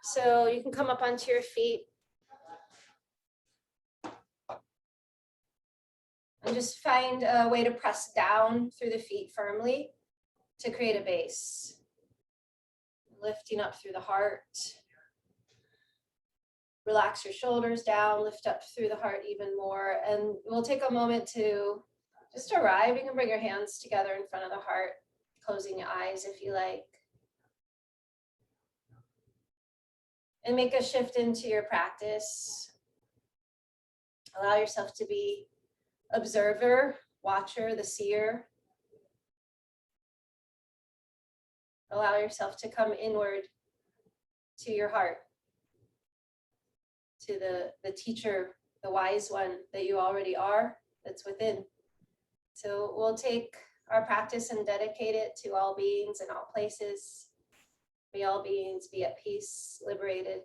So you can come up onto your feet. And just find a way to press down through the feet firmly to create a base. Lifting up through the heart. Relax your shoulders down, lift up through the heart even more. And we'll take a moment to just arrive. You can bring your hands together in front of the heart, closing your eyes if you like. And make a shift into your practice. Allow yourself to be observer, watcher, the seer. Allow yourself to come inward to your heart, to the teacher, the wise one that you already are, that's within. So we'll take our practice and dedicate it to all beings in all places. May all beings be at peace, liberated.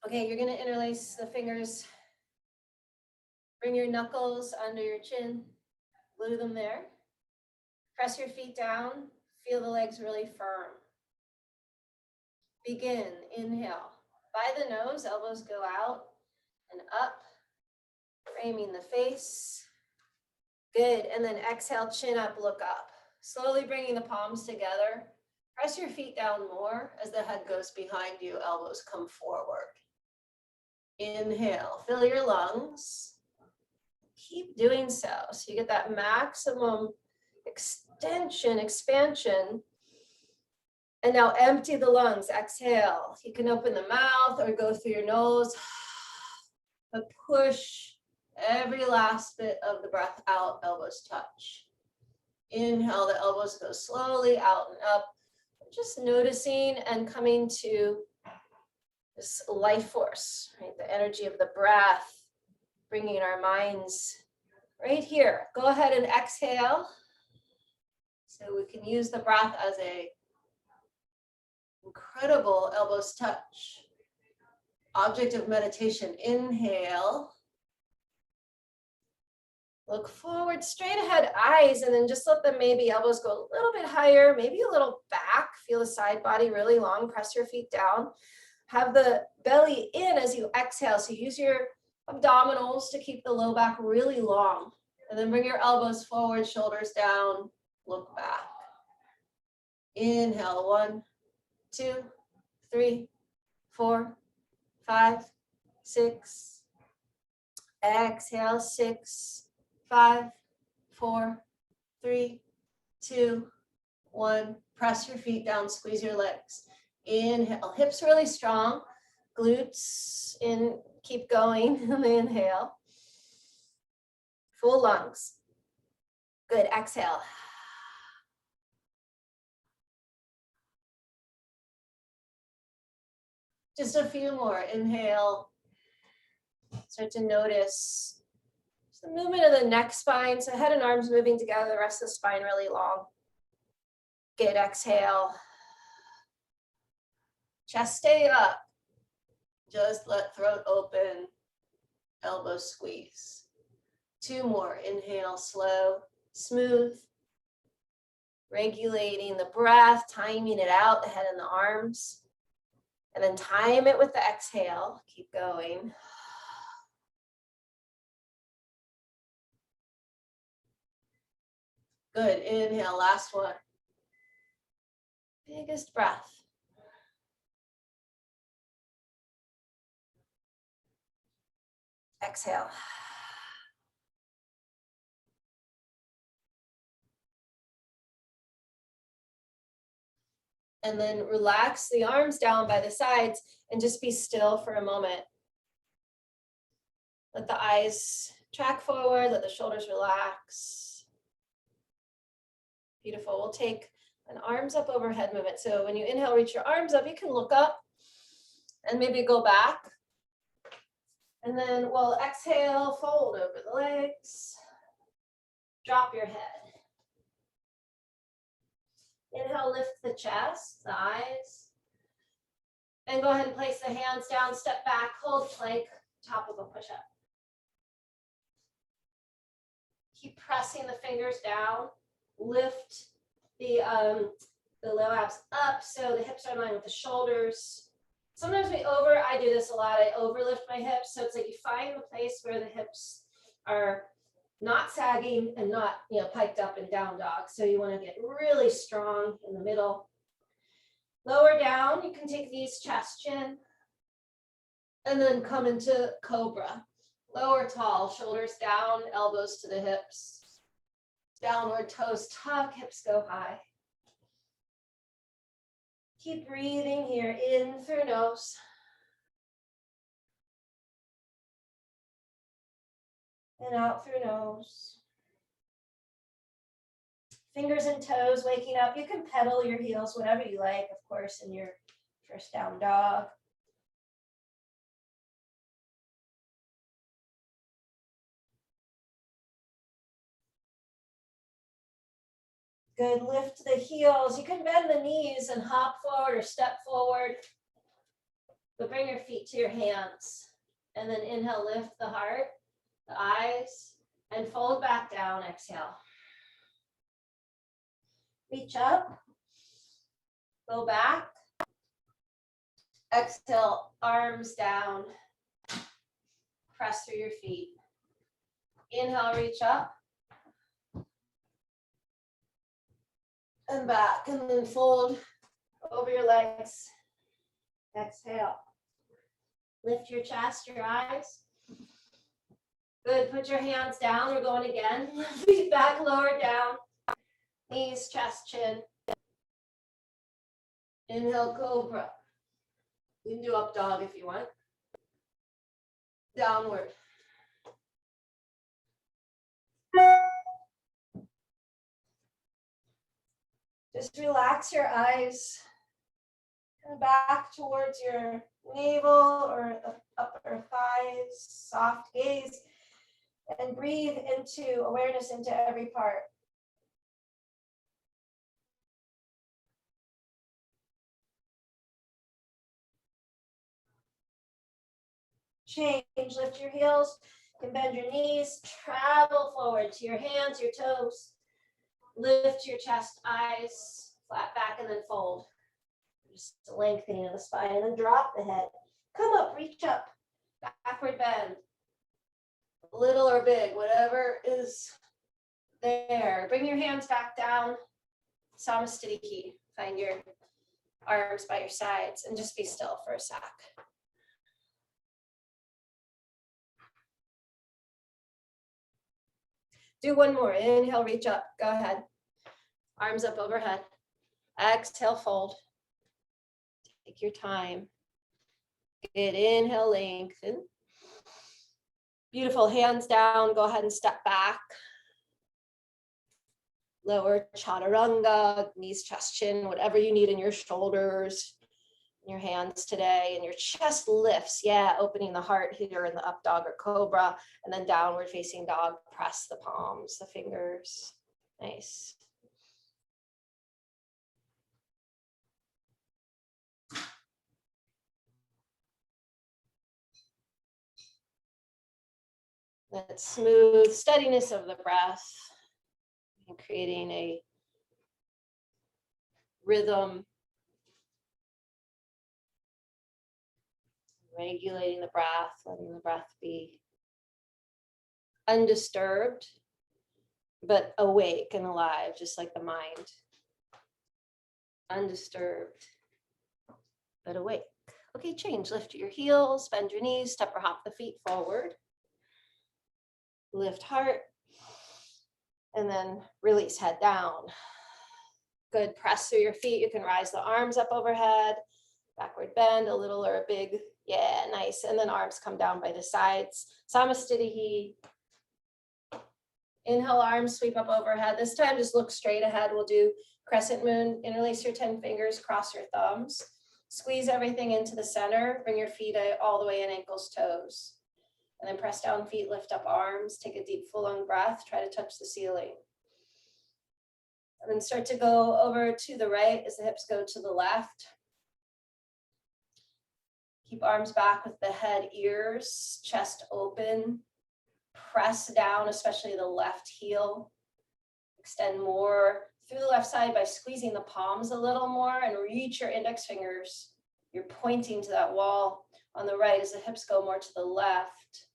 Okay, you're going to interlace the fingers. Bring your knuckles under your chin. Glue them there. Press your feet down. Feel the legs really firm. Begin. Inhale. By the nose, elbows go out and up, framing the face. Good. And then exhale, chin up, look up. Slowly bringing the palms together. Press your feet down more as the head goes behind you, elbows come forward. Inhale, fill your lungs. Keep doing so. So you get that maximum extension, expansion. And now empty the lungs, exhale. You can open the mouth or go through your nose. But push every last bit of the breath out, elbows touch. Inhale, the elbows go slowly out and up. Just noticing and coming to this life force, right? The energy of the breath, bringing our minds right here. Go ahead and exhale. So we can use the breath as a incredible elbows touch. Object of meditation. Inhale. Look forward, straight ahead, eyes, and then just let them maybe elbows go a little bit higher, maybe a little back. Feel the side body really long. Press your feet down. Have the belly in as you exhale. So use your abdominals to keep the low back really long. And then bring your elbows forward, shoulders down, look back. Inhale, 1, 2, 3, 4, 5, 6. Exhale, 6, 5, 4, 3, 2, 1. Press your feet down, squeeze your legs. Inhale, hips really strong, glutes in, keep going. Inhale, full lungs. Good, exhale. Just a few more. Inhale. Start to notice the movement of the neck spine. So head and arms moving together, the rest of the spine really long. Good, exhale. Chest stay up. Just let throat open. Elbows squeeze. 2 more. Inhale, slow, smooth. Regulating the breath, timing it out, the head and the arms. And then time it with the exhale. Keep going. Good. Inhale, last one. Biggest breath. Exhale. And then relax the arms down by the sides and just be still for a moment. Let the eyes track forward, let the shoulders relax. Beautiful. We'll take an arms up overhead movement. So when you inhale, reach your arms up, you can look up and maybe go back. And then we'll exhale, fold over the legs, drop your head. Inhale, lift the chest, the eyes. And go ahead and place the hands down, step back, hold plank, top of a push-up. Keep pressing the fingers down. Lift the low abs up so the hips are in line with the shoulders. Sometimes I do this a lot, I overlift my hips. So it's like you find the place where the hips are not sagging and not, piked up and down dog. So you want to get really strong in the middle. Lower down, you can take these chest, chin, and then come into cobra. Lower tall, shoulders down, elbows to the hips. Downward toes tuck, hips go high. Keep breathing here, in through nose. And out through nose. Fingers and toes waking up. You can pedal your heels, whatever you like, of course, in your first down dog. Good, lift the heels. You can bend the knees and hop forward or step forward. But bring your feet to your hands. And then inhale, lift the heart, the eyes, and fold back down, exhale. Reach up, go back. Exhale, arms down. Press through your feet. Inhale, reach up. And back, and then fold over your legs. Exhale. Lift your chest, your eyes. Good, put your hands down, we're going again. Feet back, lower down. Knees, chest, chin. Inhale, cobra. You can do up dog if you want. Downward. Just relax your eyes. Come back towards your navel or the upper thighs. Soft gaze. And breathe into awareness into every part. Change, lift your heels, you can bend your knees, travel forward to your hands, your toes. Lift your chest, eyes, flat back, and then fold. Just lengthening of the spine, and then drop the head. Come up, reach up, backward bend. Little or big, whatever is there. Bring your hands back down. Samasthiti. Find your arms by your sides and just be still for a sec. Do one more. Inhale, reach up. Go ahead. Arms up overhead. Exhale, fold. Take your time. Good. Inhale, lengthen. Beautiful. Hands down. Go ahead and step back. Lower chaturanga, knees, chest, chin, whatever you need in your shoulders, in your hands today, and your chest lifts. Yeah, opening the heart here in the up dog or cobra, and then downward facing dog. Press the palms, the fingers. Nice. That smooth steadiness of the breath and creating a rhythm, regulating the breath, letting the breath be undisturbed, but awake and alive, just like the mind. Undisturbed, but awake. Okay, change. Lift your heels, bend your knees, step or hop the feet forward. Lift heart, and then release head down. Good, press through your feet. You can rise the arms up overhead, backward bend, a little or a big. Yeah, nice. And then arms come down by the sides. Samasthiti. Inhale, arms sweep up overhead. This time, just look straight ahead. We'll do crescent moon. Interlace your 10 fingers, cross your thumbs. Squeeze everything into the center. Bring your feet all the way in, ankles, toes. And then press down feet, lift up arms. Take a deep, full lung breath. Try to touch the ceiling. And then start to go over to the right as the hips go to the left. Keep arms back with the head, ears, chest open. Press down, especially the left heel. Extend more through the left side by squeezing the palms a little more and reach your index fingers. You're pointing to that wall on the right as the hips go more to the left.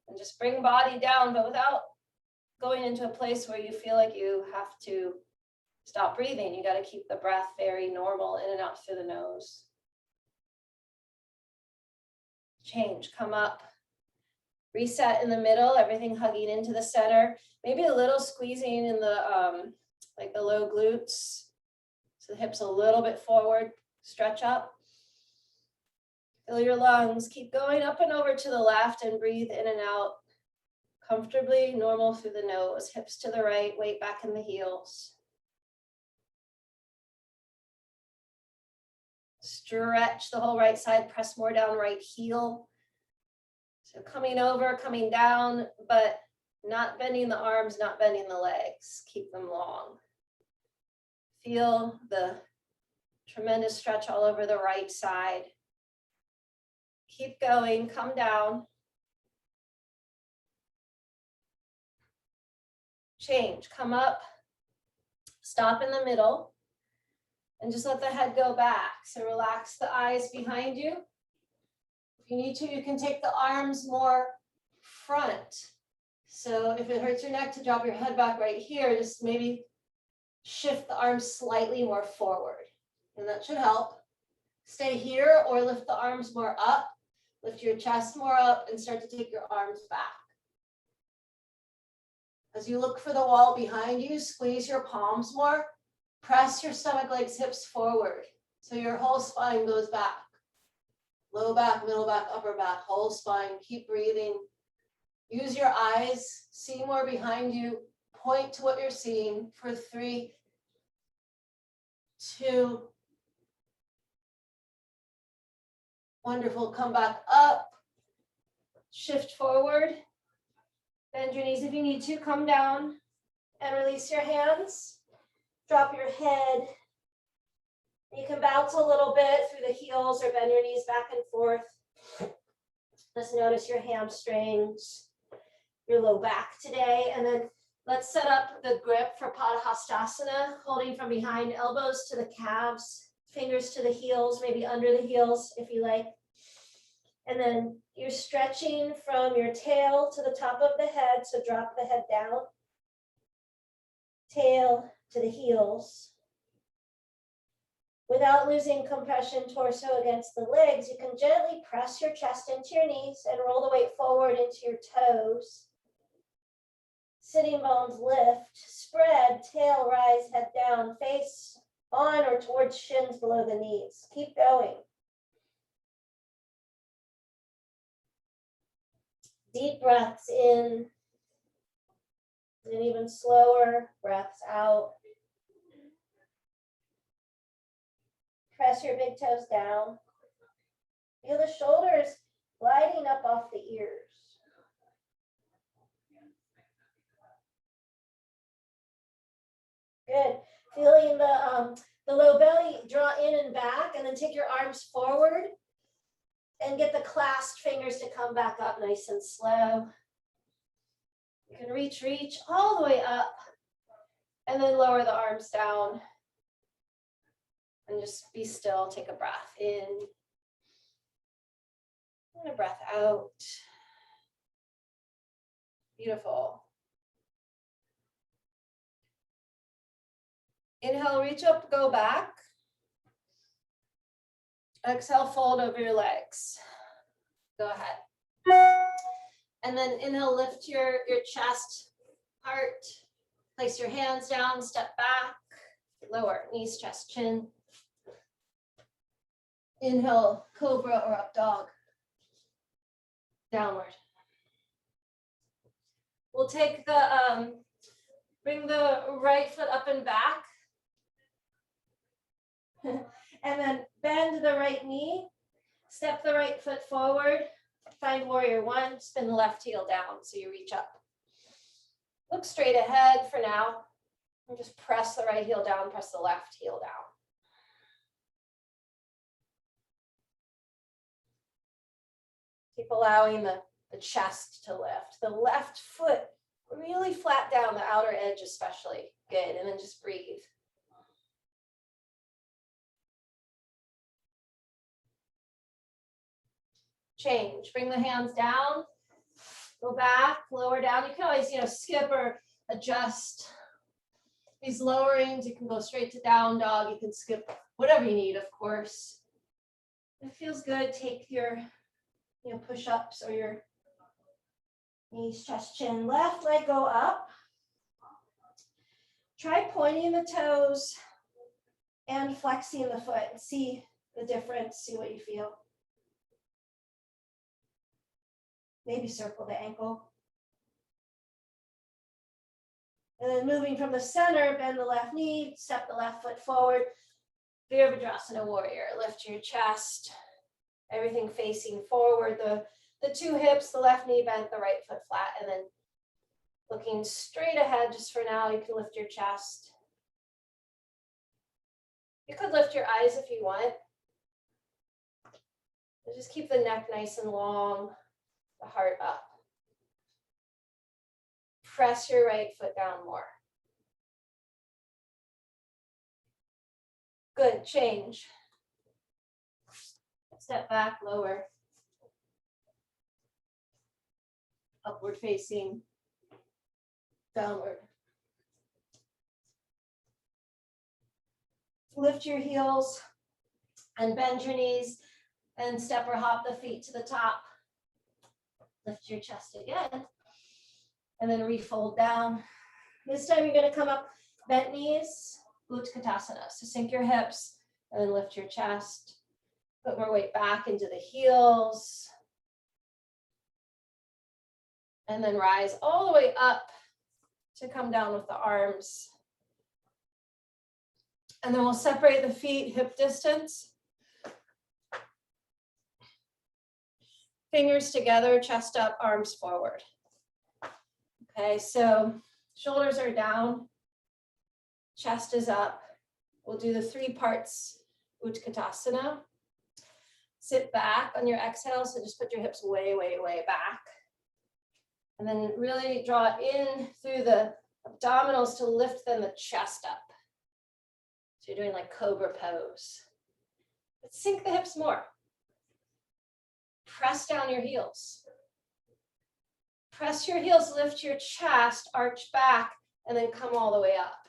And just bring body down, but without going into a place where you feel like you have to stop breathing. You got to keep the breath very normal, in and out through the nose. Change, come up. Reset in the middle, everything hugging into the center. Maybe a little squeezing in the like the low glutes. So the hips a little bit forward, stretch up. Fill your lungs, keep going up and over to the left and breathe in and out. Comfortably, normal through the nose, hips to the right, weight back in the heels. Stretch the whole right side, press more down right heel. So coming over, coming down, but not bending the arms, not bending the legs. Keep them long. Feel the tremendous stretch all over the right side. Keep going, come down. Change, come up, stop in the middle, and just let the head go back. So relax the eyes behind you. If you need to, you can take the arms more front. So if it hurts your neck to drop your head back right here, just maybe shift the arms slightly more forward. And that should help. Stay here or lift the arms more up. Lift your chest more up and start to take your arms back. As you look for the wall behind you, squeeze your palms more. Press your stomach, legs, hips forward. So your whole spine goes back. Low back, middle back, upper back, whole spine. Keep breathing. Use your eyes. See more behind you. Point to what you're seeing for 3, 2. Wonderful. Come back up. Shift forward. Bend your knees if you need to. Come down and release your hands. Drop your head. You can bounce a little bit through the heels or bend your knees back and forth. Just notice your hamstrings, your low back today. And then let's set up the grip for Padahastasana, holding from behind, elbows to the calves, fingers to the heels, maybe under the heels if you like. And then you're stretching from your tail to the top of the head, so drop the head down. Tail to the heels. Without losing compression torso against the legs, you can gently press your chest into your knees and roll the weight forward into your toes. Sitting bones lift, spread, tail rise, head down, face on or towards shins below the knees. Keep going. Deep breaths in, and even slower breaths out. Press your big toes down. Feel the shoulders gliding up off the ears. Good. Feeling the low belly draw in and back, and then take your arms forward and get the clasped fingers to come back up nice and slow. You can reach all the way up, and then lower the arms down. And just be still, take a breath in, and a breath out. Beautiful. Inhale, reach up, go back. Exhale, fold over your legs. Go ahead. And then inhale, lift your chest, heart. Place your hands down, step back, lower, knees, chest, chin. Inhale, cobra or up dog. Downward. We'll take the, bring the right foot up and back. And then bend the right knee. Step the right foot forward. Find warrior one. Spin the left heel down so you reach up. Look straight ahead for now. And just press the right heel down, press the left heel down. Keep allowing the chest to lift. The left foot really flat down, the outer edge especially. Good, and then just breathe. Change, bring the hands down, go back, lower down. You can always, skip or adjust these lowerings. You can go straight to down dog. You can skip whatever you need, of course. If it feels good, take your push-ups or your knees, chest, chin. Left leg go up. Try pointing the toes and flexing the foot and see the difference, see what you feel. Maybe circle the ankle. And then moving from the center, bend the left knee, step the left foot forward. Virabhadrasana warrior, lift your chest, everything facing forward. The two hips, the left knee bent, the right foot flat, and then looking straight ahead just for now. You can lift your chest. You could lift your eyes if you want. But just keep the neck nice and long, the heart up. Press your right foot down more. Good, change. Step back, lower. Upward facing, downward. Lift your heels and bend your knees and step or hop the feet to the top. Lift your chest again and then refold down. This time you're going to come up bent knees, Utkatasana. So sink your hips and then lift your chest. Put more weight back into the heels. And then rise all the way up to come down with the arms. And then we'll separate the feet hip distance. Fingers together, chest up, arms forward. Okay, so shoulders are down, chest is up. We'll do the 3 parts Utkatasana. Sit back on your exhale, so just put your hips way, way, way back. And then really draw in through the abdominals to lift then the chest up. So you're doing like cobra pose. But sink the hips more. Press down your heels. Press your heels, lift your chest, arch back, and then come all the way up.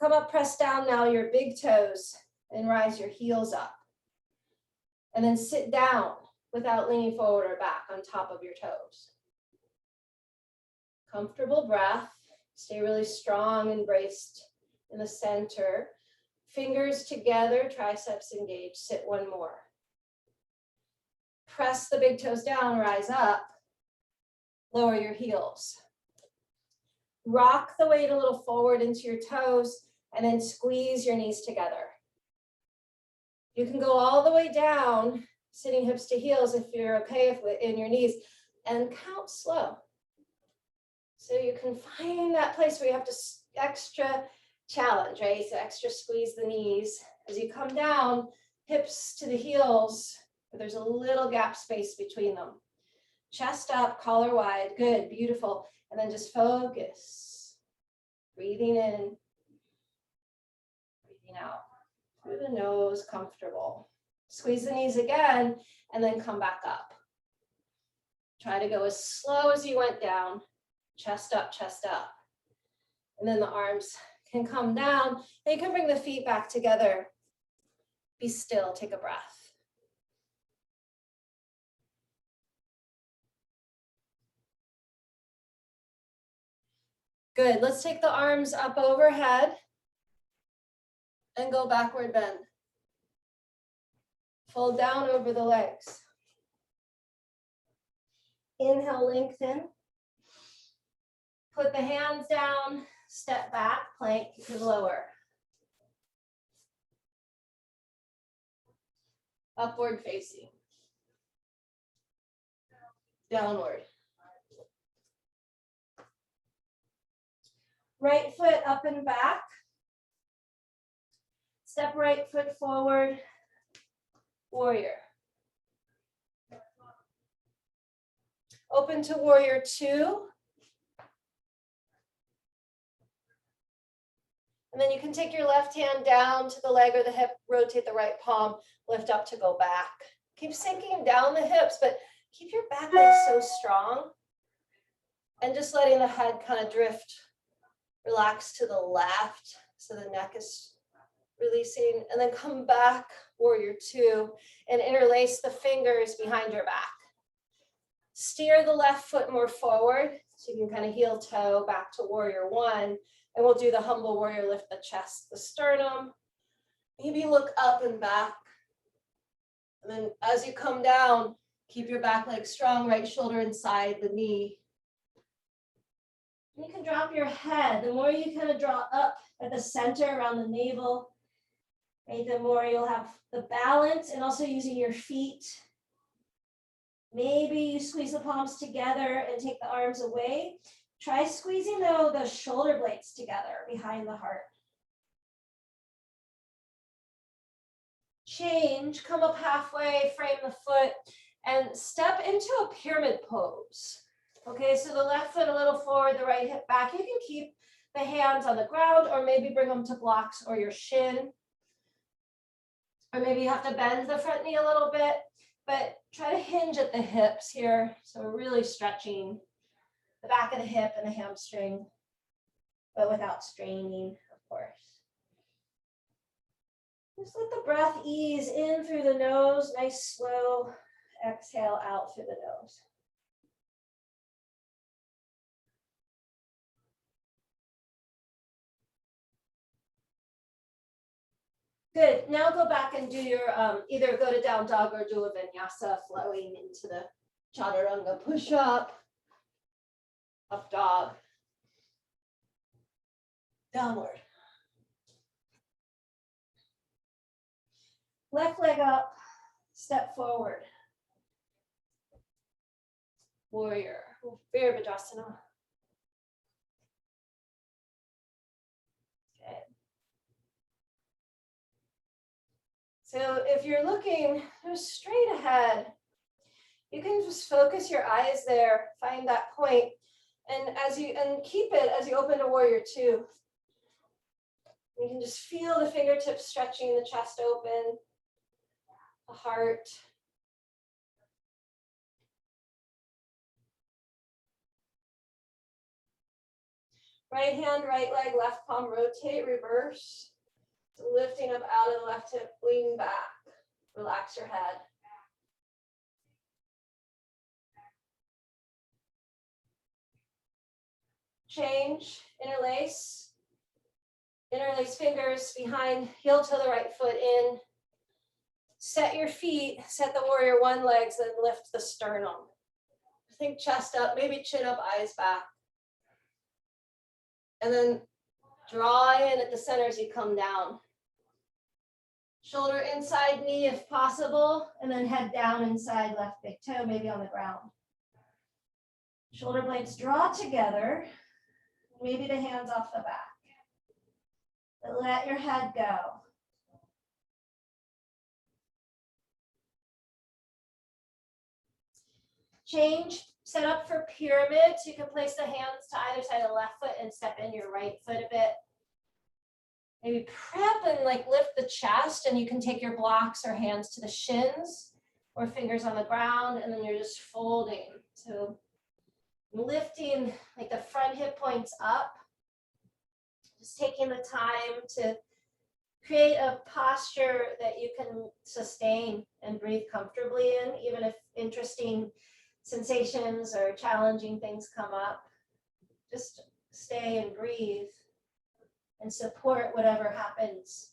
Come up, press down now your big toes, and rise your heels up. And then sit down without leaning forward or back on top of your toes. Comfortable breath. Stay really strong and braced in the center. Fingers together, triceps engaged. Sit one more. Press the big toes down, rise up. Lower your heels. Rock the weight a little forward into your toes and then squeeze your knees together. You can go all the way down, sitting hips to heels if you're okay in your knees, and count slow. So you can find that place where you have to extra challenge, right? So extra squeeze the knees. As you come down, hips to the heels, but there's a little gap space between them. Chest up, collar wide, good, beautiful. And then just focus. Breathing in, breathing out. Through the nose, comfortable. Squeeze the knees again, and then come back up. Try to go as slow as you went down. Chest up, chest up. And then the arms can come down. Then you can bring the feet back together. Be still, take a breath. Good, let's take the arms up overhead and go backward bend. Fold down over the legs. Inhale, lengthen. Put the hands down, step back, plank to lower. Upward facing. Downward. Right foot up and back. Step right foot forward, warrior. Open to warrior two. And then you can take your left hand down to the leg or the hip, rotate the right palm, lift up to go back. Keep sinking down the hips, but keep your back leg so strong. And just letting the head kind of drift, relax to the left, so the neck is releasing. And then come back, warrior two, and interlace the fingers behind your back. Steer the left foot more forward, so you can kind of heel toe back to warrior one. And we'll do the humble warrior, lift the chest, the sternum. Maybe look up and back. And then as you come down, keep your back leg strong, right shoulder inside the knee. You can drop your head. The more you kind of draw up at the center around the navel, right, the more you'll have the balance, and also using your feet. Maybe you squeeze the palms together and take the arms away. Try squeezing though the shoulder blades together behind the heart. Change, come up halfway, frame the foot, and step into a pyramid pose. Okay, so the left foot a little forward, the right hip back. You can keep the hands on the ground, or maybe bring them to blocks or your shin. Or maybe you have to bend the front knee a little bit, but try to hinge at the hips here. So we're really stretching the back of the hip and the hamstring, but without straining, of course. Just let the breath ease in through the nose, nice slow exhale out through the nose. Good, now go back and do your, either go to down dog or do a vinyasa, flowing into the chaturanga push up dog, downward. Left leg up, step forward. Warrior, Virabhadrasana. Okay. So if you're looking just straight ahead, you can just focus your eyes there, find that point, and keep it as you open to warrior two. You can just feel the fingertips stretching, the chest open, the heart. Right hand, right leg, left palm, rotate, reverse. So lifting up out of the left hip, lean back. Relax your head. Change, interlace. Interlace fingers behind, heel toe the right foot in. Set your feet, set the warrior one legs, then lift the sternum. Think chest up, maybe chin up, eyes back. And then draw in at the center as you come down. Shoulder inside knee if possible, and then head down inside left big toe, maybe on the ground. Shoulder blades draw together, maybe the hands off the back. But let your head go. Change, set up for pyramid. So you can place the hands to either side of the left foot and step in your right foot a bit. Maybe prep and like lift the chest, and you can take your blocks or hands to the shins or fingers on the ground, and then you're just folding. So lifting like the front hip points up, just taking the time to create a posture that you can sustain and breathe comfortably in, even if interesting sensations or challenging things come up. Just stay and breathe and support whatever happens.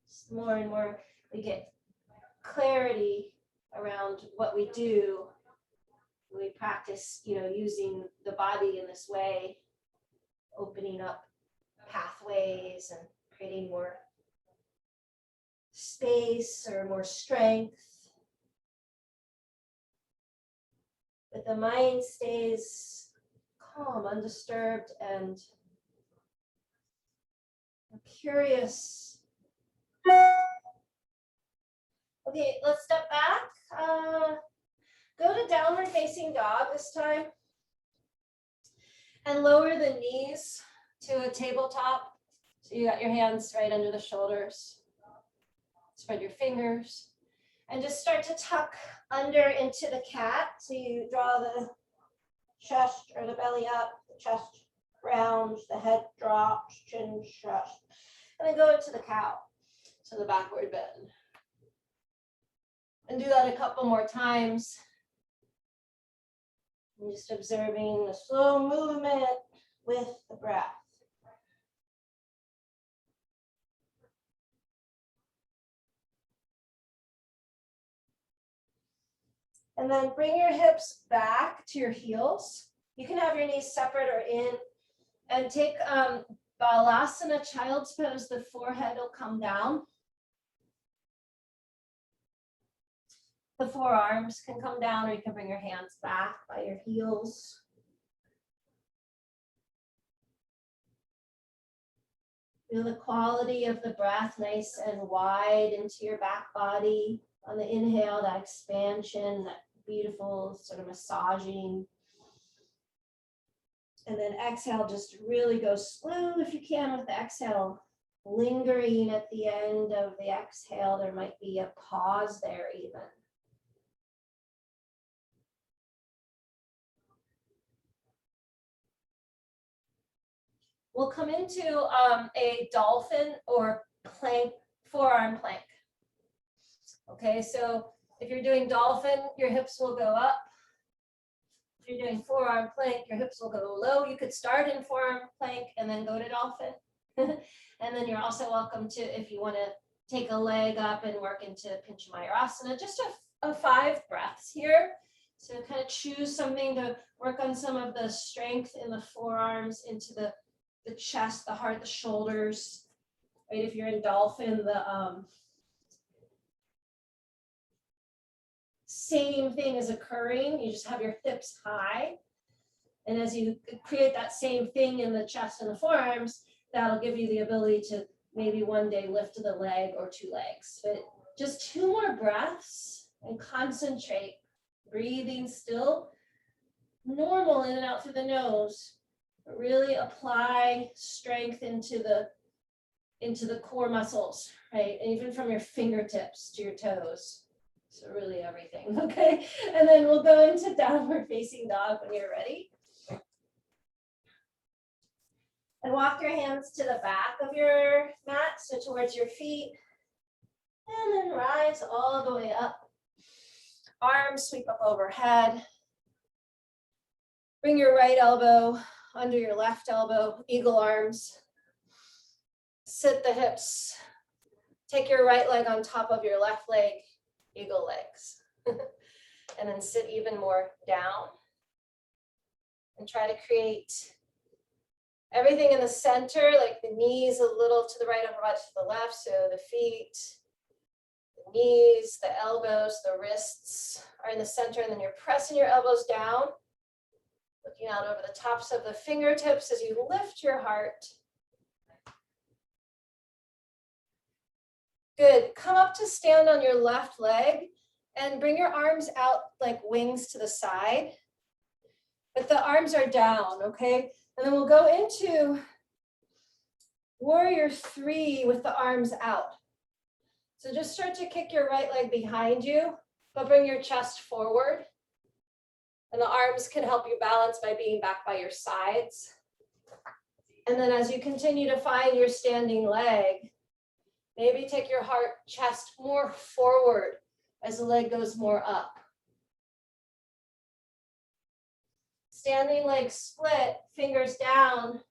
Just more and more we get clarity around what we do. We practice, using the body in this way, opening up pathways and creating more space or more strength. but the mind stays calm, undisturbed, and curious. Okay, let's step back. Go to downward facing dog this time. And lower the knees to a tabletop. So you got your hands right under the shoulders. Spread your fingers. And just start to tuck under into the cat. So you draw the chest or the belly up, the chest rounds, the head drops, chin shuts. And then go into the cow. So the backward bend. And do that a couple more times. And just observing the slow movement with the breath. And then bring your hips back to your heels. You can have your knees separate or in. And take Balasana, child's pose. The forehead will come down. The forearms can come down, or you can bring your hands back by your heels. Feel the quality of the breath, nice and wide into your back body. On the inhale, that expansion, that beautiful sort of massaging. And then exhale, just really go slow if you can with the exhale. Lingering at the end of the exhale, there might be a pause there even. We'll come into a dolphin or plank, forearm plank. Okay, so if you're doing dolphin, your hips will go up. If you're doing forearm plank, your hips will go low. You could start in forearm plank and then go to dolphin. And then you're also welcome to, if you want to take a leg up and work into Pincha Mayurasana, just a 5 breaths here. So kind of choose something to work on some of the strength in the forearms, into the chest, the heart, the shoulders, right? If you're in dolphin, the same thing is occurring. You just have your hips high. And as you create that same thing in the chest and the forearms, that'll give you the ability to maybe one day lift the leg or 2 legs. But just 2 more breaths and concentrate, breathing still, normal in and out through the nose. But really apply strength into the core muscles, right? And even from your fingertips to your toes. So really everything, okay? And then we'll go into downward facing dog when you're ready. And walk your hands to the back of your mat, so towards your feet. And then rise all the way up. Arms sweep up overhead. Bring your right elbow under your left elbow, eagle arms. Sit the hips. Take your right leg on top of your left leg, eagle legs. And then sit even more down. And try to create everything in the center, like the knees a little to the right, upper body to the left. So the feet, the knees, the elbows, the wrists are in the center. And then you're pressing your elbows down. Looking out over the tops of the fingertips as you lift your heart. Good. Come up to stand on your left leg and bring your arms out like wings to the side. But the arms are down, okay? And then we'll go into warrior 3 with the arms out. So just start to kick your right leg behind you, but bring your chest forward. And the arms can help you balance by being back by your sides. And then as you continue to find your standing leg, maybe take your heart, chest more forward as the leg goes more up. Standing leg split, fingers down.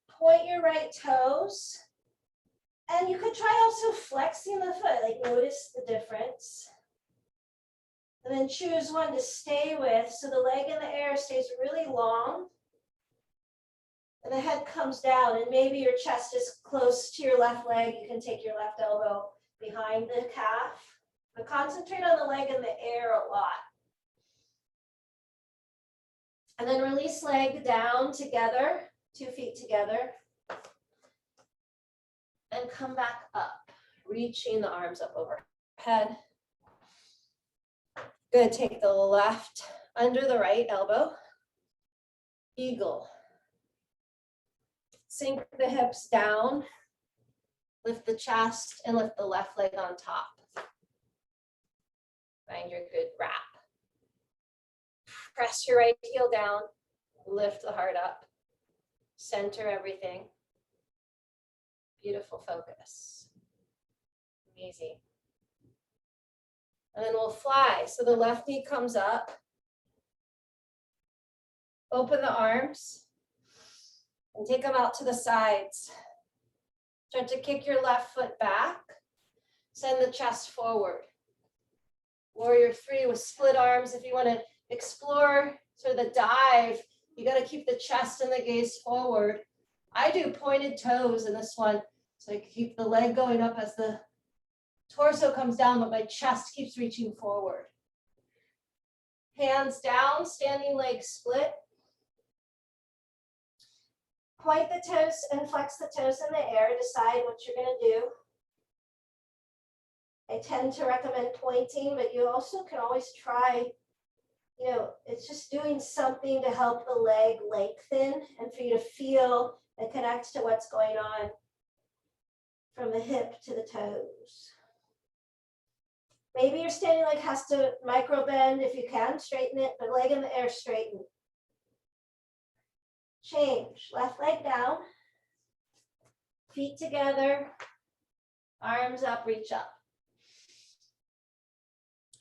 Point your right toes. And you could try also flexing the foot, like notice the difference. And then choose one to stay with, so the leg in the air stays really long. And the head comes down, and maybe your chest is close to your left leg. You can take your left elbow behind the calf. But concentrate on the leg in the air a lot. And then release leg down together, 2 feet together. And come back up, reaching the arms up overhead. Good, take the left under the right elbow. Eagle. Sink the hips down. Lift the chest and lift the left leg on top. Find your good wrap. Press your right heel down. Lift the heart up. Center everything. Beautiful focus. Amazing. And then we'll fly. So the left knee comes up. Open the arms and take them out to the sides. Start to kick your left foot back. Send the chest forward. Warrior 3 with split arms. If you want to explore sort of the dive, you got to keep the chest and the gaze forward. I do pointed toes in this one. So I keep the leg going up as the torso comes down, but my chest keeps reaching forward. Hands down, standing leg split. Point the toes and flex the toes in the air. Decide what you're going to do. I tend to recommend pointing, but you also can always try, it's just doing something to help the leg lengthen and for you to feel and connect to what's going on from the hip to the toes. Maybe your standing leg has to micro bend. If you can, straighten it, but leg in the air, straighten. Change, left leg down, feet together, arms up, reach up.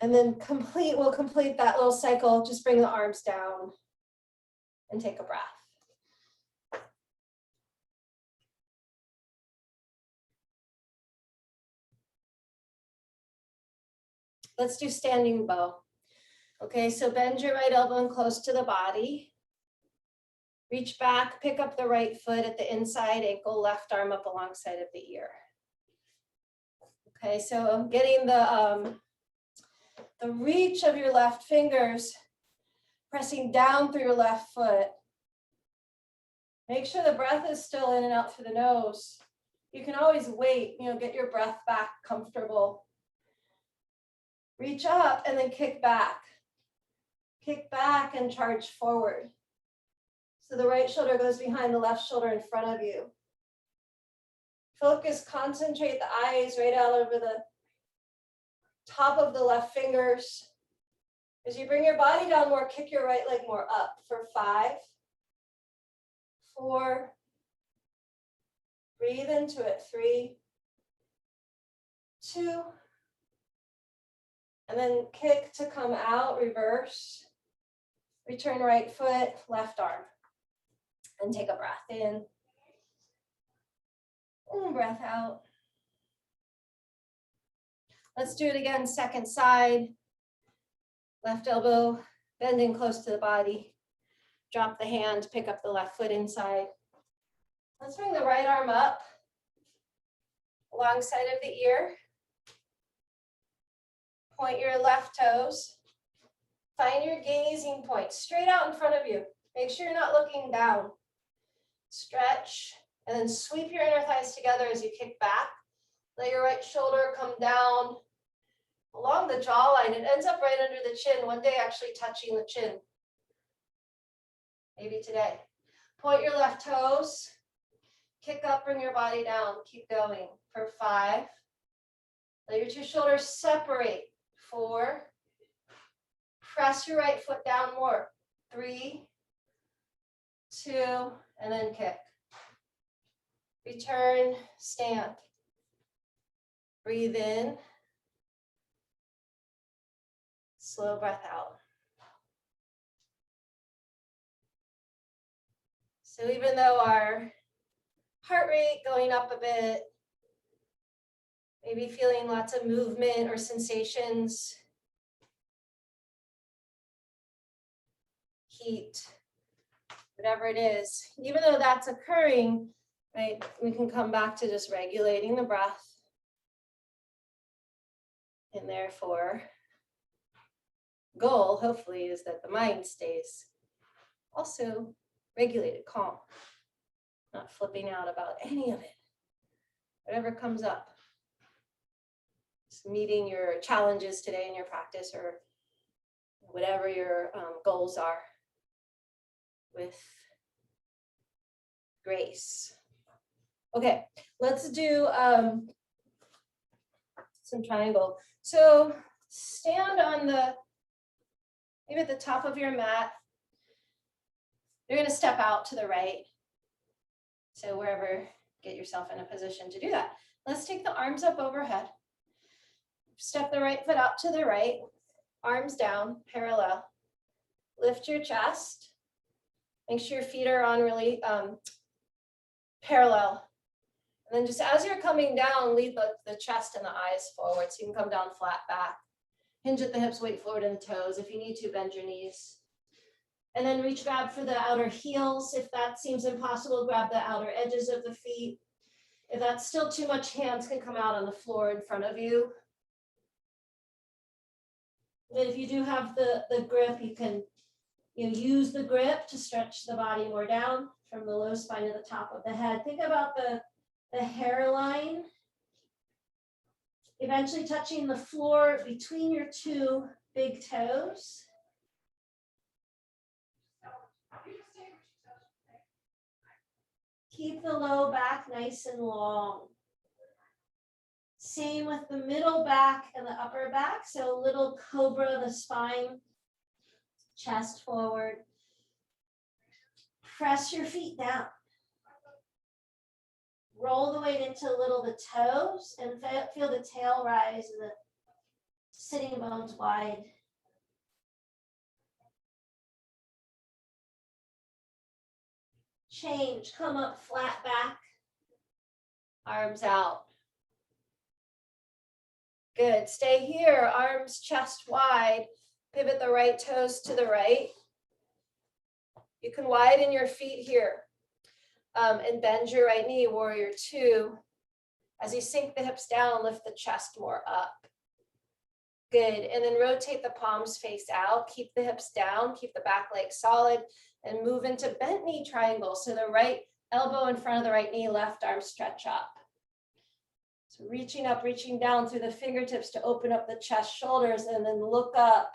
And then we'll complete that little cycle. Just bring the arms down and take a breath. Let's do standing bow. Okay, so bend your right elbow and close to the body. Reach back, pick up the right foot at the inside ankle, left arm up alongside of the ear. Okay, so I'm getting the reach of your left fingers, pressing down through your left foot. Make sure the breath is still in and out through the nose. You can always wait, get your breath back comfortable. Reach up and then kick back. Kick back and charge forward. So the right shoulder goes behind the left shoulder in front of you. Focus, concentrate the eyes right out over the top of the left fingers. As you bring your body down more, kick your right leg more up for 5, 4, breathe into it, 3, 2, and then kick to come out, reverse, return right foot, left arm, and take a breath in, and breath out. Let's do it again, second side, left elbow, bending close to the body, drop the hand, pick up the left foot inside. Let's bring the right arm up, alongside of the ear. Point your left toes. Find your gazing point straight out in front of you. Make sure you're not looking down. Stretch, and then sweep your inner thighs together as you kick back. Let your right shoulder come down along the jawline. It ends up right under the chin, one day actually touching the chin. Maybe today. Point your left toes. Kick up, bring your body down. Keep going for 5. Let your 2 shoulders separate. 4. Press your right foot down more. 3, 2, and then kick. Return, stand. Breathe in. Slow breath out. So even though our heart rate going up a bit, maybe feeling lots of movement or sensations, heat, whatever it is, even though that's occurring, right, we can come back to just regulating the breath. And therefore, goal, hopefully, is that the mind stays also regulated, calm, not flipping out about any of it, whatever comes up. Just meeting your challenges today in your practice or whatever your goals are with grace. Okay, let's do some triangle. So stand on maybe at the top of your mat. You're going to step out to the right. So wherever, get yourself in a position to do that. Let's take the arms up overhead. Step the right foot out to the right, arms down, parallel. Lift your chest. Make sure your feet are on really parallel. And then just as you're coming down, lead the chest and the eyes forward so you can come down flat back. Hinge at the hips, weight forward in the toes. If you need to, bend your knees. And then reach, grab for the outer heels. If that seems impossible, grab the outer edges of the feet. If that's still too much, hands can come out on the floor in front of you. And if you do have the grip, you can use the grip to stretch the body more down from the low spine to the top of the head. Think about the hairline eventually touching the floor between your two big toes. Keep the low back nice and long. Same with the middle back and the upper back. So a little cobra, the spine, chest forward. Press your feet down. Roll the weight into the toes and feel the tail rise and the sitting bones wide. Change, come up flat back, arms out. Good, stay here, arms chest wide, pivot the right toes to the right. You can widen your feet here and bend your right knee, warrior two. As you sink the hips down, lift the chest more up. Good, and then rotate the palms face out, keep the hips down, keep the back leg solid, and move into bent knee triangle. So the right elbow in front of the right knee, left arm stretch up. So reaching up, reaching down through the fingertips to open up the chest, shoulders, and then look up.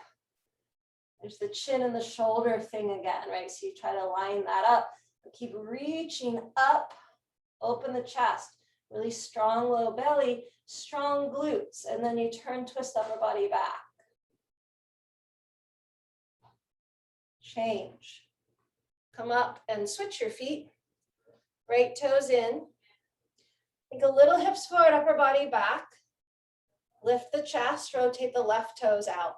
There's the chin and the shoulder thing again, right? So you try to line that up. Keep reaching up, open the chest, really strong low belly, strong glutes, and then you turn, twist upper body back. Change. Come up and switch your feet. Right toes in. Think a little hips forward, upper body back. Lift the chest, rotate the left toes out.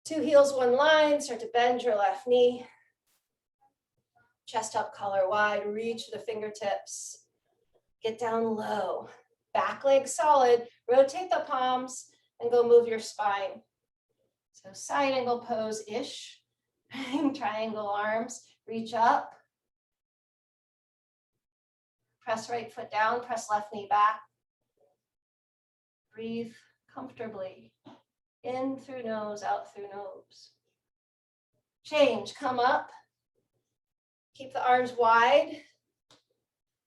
Two heels, one line, start to bend your left knee. Chest up, collar wide, reach the fingertips. Get down low. Back leg solid, rotate the palms and go move your spine. So side angle pose-ish. Triangle arms, reach up. Press right foot down, press left knee back. Breathe comfortably. In through nose, out through nose. Change, come up. Keep the arms wide.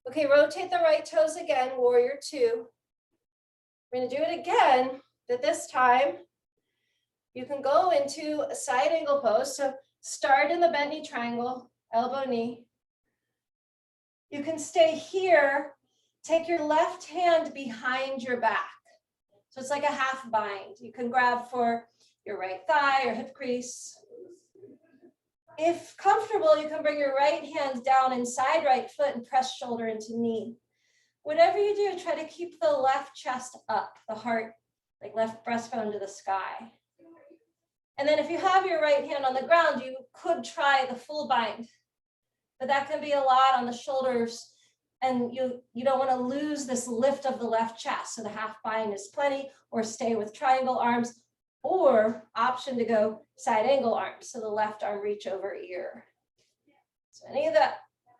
Okay, rotate the right toes again, warrior two. We're gonna do it again, but this time you can go into a side angle pose. So start in the bent knee triangle, elbow knee. You can stay here, take your left hand behind your back. So it's like a half bind. You can grab for your right thigh or hip crease. If comfortable, you can bring your right hand down inside right foot and press shoulder into knee. Whatever you do, try to keep the left chest up, the heart, like left breastbone to the sky. And then if you have your right hand on the ground, you could try the full bind, but that can be a lot on the shoulders and you don't want to lose this lift of the left chest. So the half bind is plenty, or stay with triangle arms, or option to go side angle arms. So the left arm reach over ear. So any of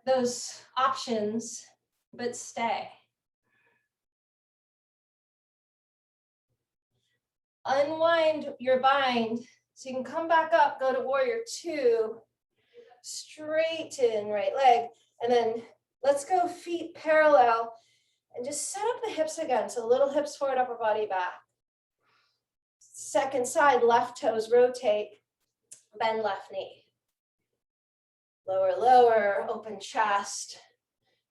those options, but stay. Unwind your bind. So you can come back up, go to warrior two. straighten right leg. And then let's go feet parallel and just set up the hips again. So little hips forward, upper body back. Second side, left toes rotate, bend left knee. Lower, lower, open chest.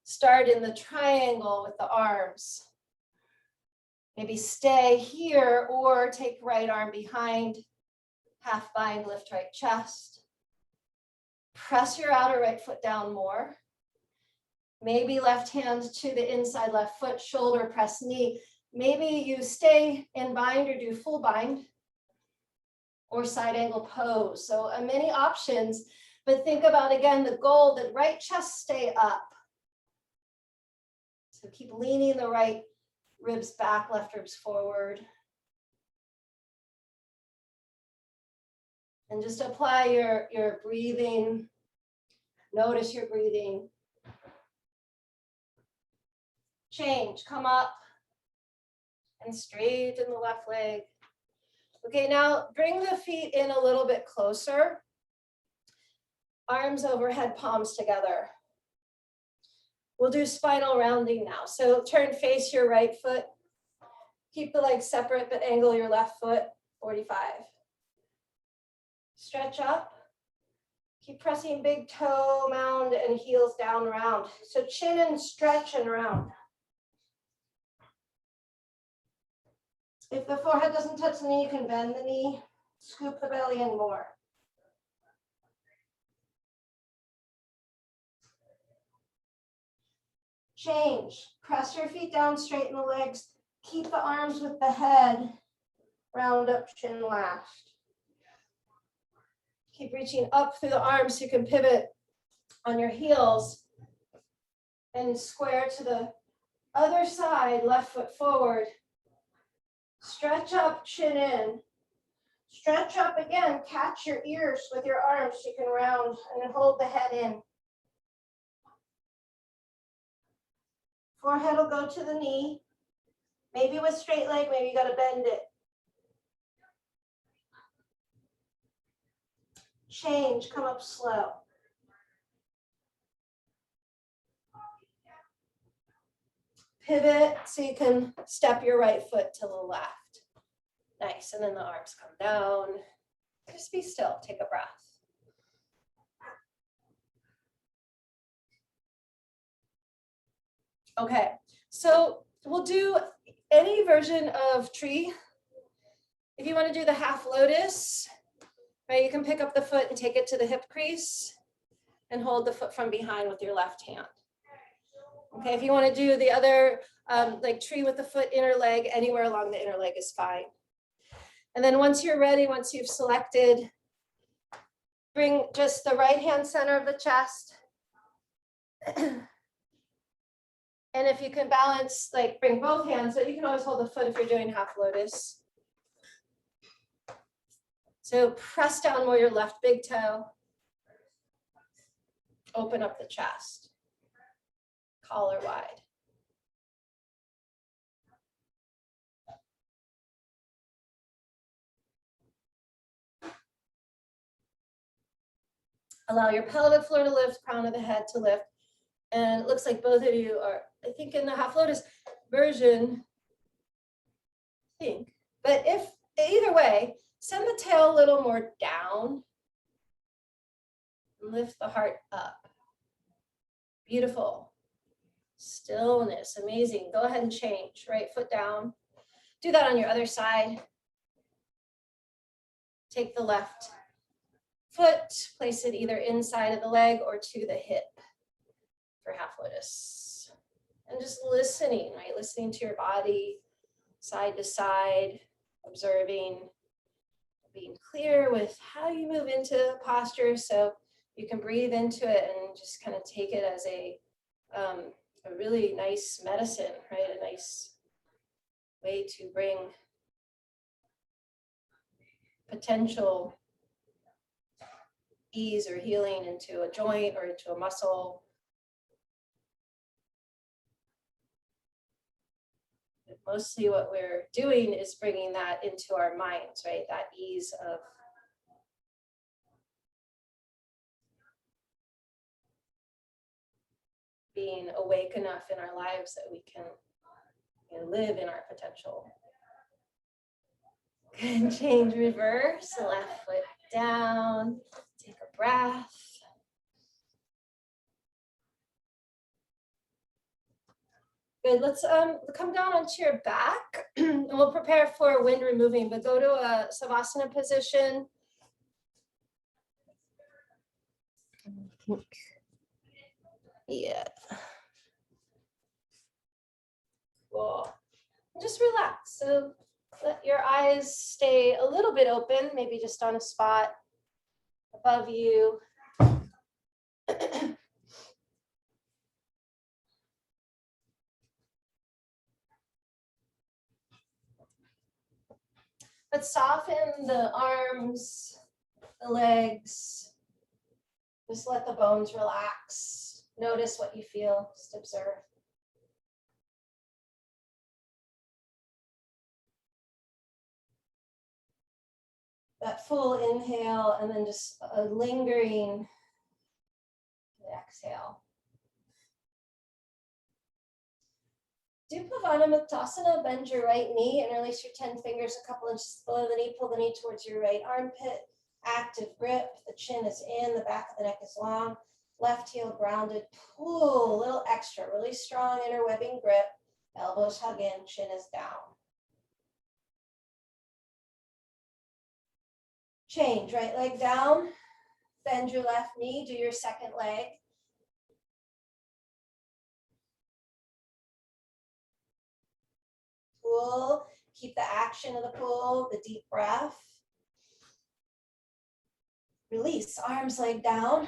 Start in the triangle with the arms. Maybe stay here or take right arm behind. Half bind, lift right chest. Press your outer right foot down more. Maybe left hand to the inside left foot, shoulder press knee. Maybe you stay in bind or do full bind or side angle pose. So many options, but think about again, the goal that right chest stay up. So keep leaning the right ribs back, left ribs forward. And just apply your breathing. Notice your breathing. Change, come up and straighten the left leg. Okay, now bring the feet in a little bit closer. Arms overhead, palms together. We'll do spinal rounding now. So turn, face your right foot. Keep the legs separate, but angle your left foot, 45. Stretch up. Keep pressing big toe, mound, and heels down, round. So chin and stretch and round. If the forehead doesn't touch the knee, you can bend the knee, scoop the belly in more. Change. Press your feet down, straighten the legs. Keep the arms with the head. Round up, chin last. Keep reaching up through the arms so you can pivot on your heels and square to the other side, left foot forward. Stretch up, chin in. Stretch up again, catch your ears with your arms so you can round and then hold the head in. Forehead will go to the knee. Maybe with straight leg, maybe you gotta bend it. Change, come up slow. Pivot so you can step your right foot to the left. Nice, and then the arms come down. Just be still, take a breath. Okay, so we'll do any version of tree. If you want to do the half lotus, right, you can pick up the foot and take it to the hip crease and hold the foot from behind with your left hand. Okay, if you want to do the other, like tree with the foot inner leg, anywhere along the inner leg is fine. And then once you're ready, once you've selected, bring just the right hand center of the chest. And if you can balance, like bring both hands, so you can always hold the foot if you're doing half lotus. So press down more your left big toe. Open up the chest. Collar wide. Allow your pelvic floor to lift, crown of the head to lift. And it looks like both of you are, I think, in the half lotus version, I think. But if either way, send the tail a little more down. Lift the heart up. Beautiful. Stillness, amazing. Go ahead and change. Right foot down. Do that on your other side. Take the left foot, place it either inside of the leg or to the hip for half lotus. And just listening, right? Listening to your body, side to side, observing, being clear with how you move into posture so you can breathe into it and just kind of take it as a really nice medicine, right? A nice way to bring potential ease or healing into a joint or into a muscle. But mostly what we're doing is bringing that into our minds, right? That ease of being awake enough in our lives that we can live in our potential. Good, change, reverse, left foot down, take a breath. Good, let's come down onto your back and we'll prepare for wind removing, but go to a Savasana position. Yeah. Cool. Just relax. So let your eyes stay a little bit open, maybe just on a spot above you. But soften the arms, the legs. Just let the bones relax. Notice what you feel. Just observe. That full inhale and then just a lingering exhale. Do Pavana Muktasana, bend your right knee and release your 10 fingers a couple inches below the knee. Pull the knee towards your right armpit. Active grip, the chin is in, the back of the neck is long. Left heel grounded, pull a little extra, really strong inner webbing grip. Elbows hug in, chin is down. Change, right leg down, bend your left knee, do your second leg. Pull, keep the action of the pull, the deep breath. Release, arms leg down,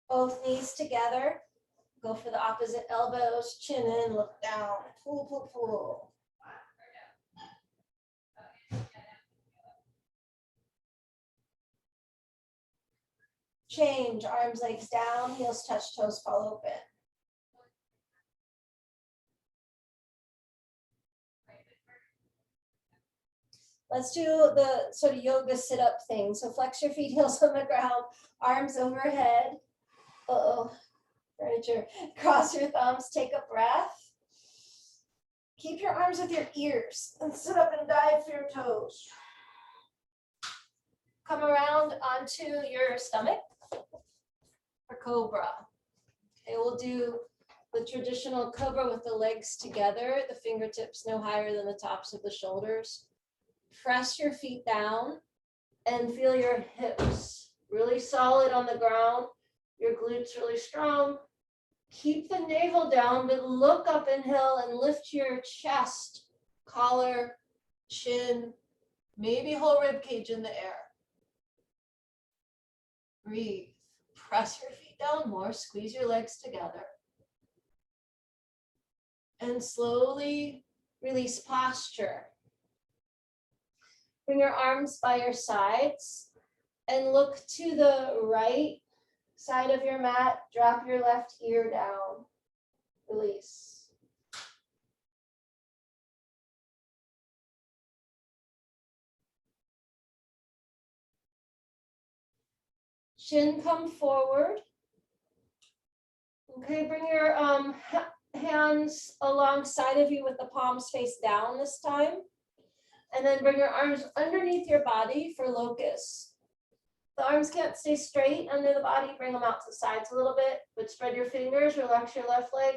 both knees together. Go for the opposite elbows, chin in, look down, pull, pull, pull. Change, arms, legs down, heels touch, toes fall open. Let's do the sort of yoga sit-up thing. So flex your feet, heels on the ground, arms overhead. Uh-oh, furniture. Cross your thumbs, take a breath. Keep your arms with your ears and sit up and dive through your toes. Come around onto your stomach for cobra. Okay, we'll do the traditional cobra with the legs together, the fingertips no higher than the tops of the shoulders. Press your feet down and feel your hips really solid on the ground, your glutes really strong. Keep the navel down, but look up, inhale, and lift your chest, collar, chin, maybe whole rib cage in the air. Breathe. Press your feet down more, squeeze your legs together. And slowly release posture. Bring your arms by your sides and look to the right side of your mat. Drop your left ear down. Release. Chin come forward. Okay, bring your hands alongside of you with the palms face down this time. And then bring your arms underneath your body for locust. The arms can't stay straight under the body. Bring them out to the sides a little bit, but spread your fingers, relax your left leg,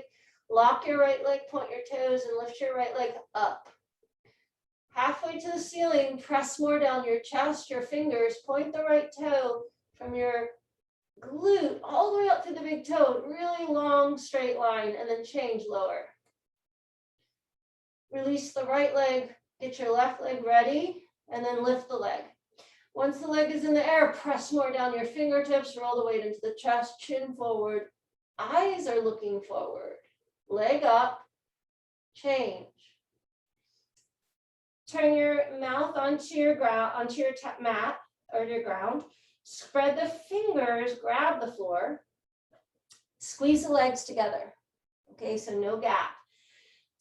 lock your right leg, point your toes, and lift your right leg up. Halfway to the ceiling, press more down your chest, your fingers, point the right toe from your glute all the way up to the big toe, really long straight line, and then change lower. Release the right leg, get your left leg ready, and then lift the leg. Once the leg is in the air, press more down your fingertips, roll the weight into the chest, chin forward, eyes are looking forward, leg up, change. Turn your mouth onto your ground, onto your mat or your ground. Spread the fingers, grab the floor, squeeze the legs together. Okay, so no gap.